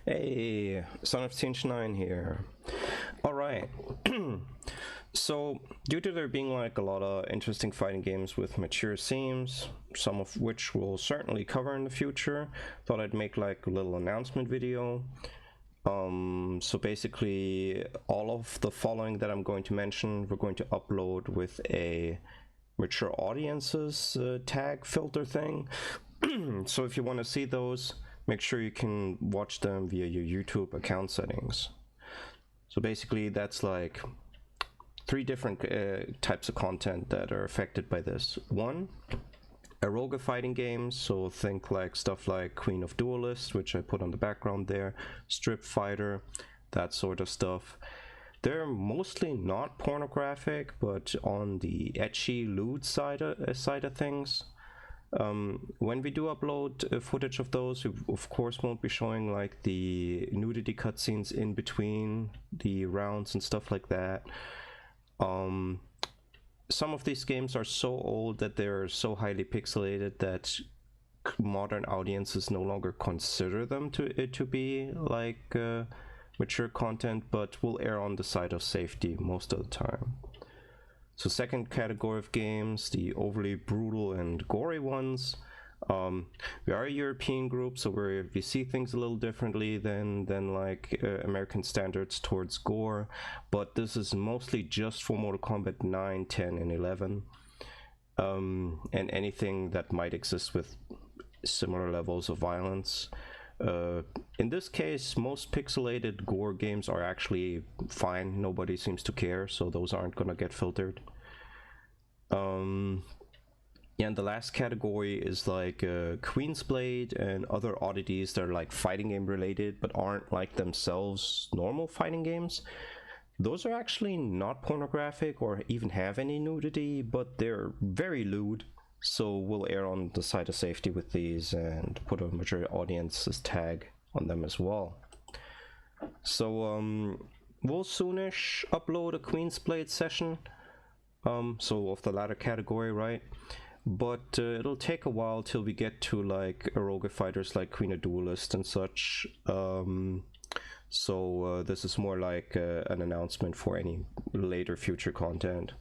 Hey, Son of Tinge 9 here. Alright, so due to there being like a lot of interesting fighting games with mature themes, some of which we'll certainly cover in the future, thought I'd make like a little announcement video. So basically all of the following that I'm going to mention, we're going to upload with a mature audiences tag filter thing. So if you want to see those, make sure you can watch them via your YouTube account settings. So basically that's like three different types of content that are affected by this. One, eroga fighting games, so think like stuff like Queen of Duelists, which I put on the background there, Strip Fighter, that sort of stuff. They're mostly not pornographic, but on the ecchi lewd side of things. When we do upload footage of those, we of course won't be showing like the nudity cutscenes in between the rounds and stuff like that. Some of these games are so old that they're so highly pixelated that modern audiences no longer consider them to be like mature content, but will err on the side of safety most of the time. So second category of games, the overly brutal and gory ones. We are a European group, so we see things a little differently than like American standards towards gore, but this is mostly just for Mortal Kombat 9, 10, and 11, and anything that might exist with similar levels of violence. In this case, most pixelated gore games are actually fine. Nobody seems to care, so those aren't gonna get filtered. Yeah, and the last category is like Queen's Blade and other oddities that are like fighting game related but aren't like themselves normal fighting games. Those are actually not pornographic or even have any nudity, but they're very lewd. So we'll err on the side of safety with these and put a mature audiences tag on them as well. So we'll soonish upload a Queen's Blade session, so of the latter category, right? But it'll take a while till we get to like eroga fighters like Queen of Duelist and such. So this is more like an announcement for any later future content.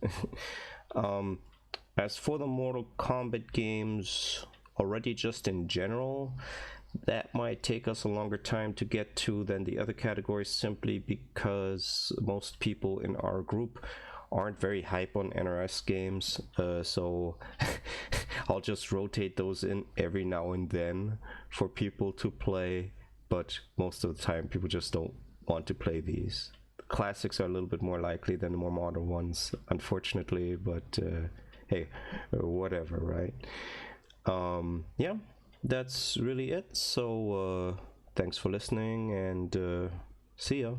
As for the Mortal Kombat games, already just in general, that might take us a longer time to get to than the other categories, simply because most people in our group aren't very hype on NRS games, so I'll just rotate those in every now and then for people to play, but most of the time people just don't want to play these. The classics are a little bit more likely than the more modern ones, unfortunately, but hey, whatever, right? Yeah, that's really it. So thanks for listening, and see ya.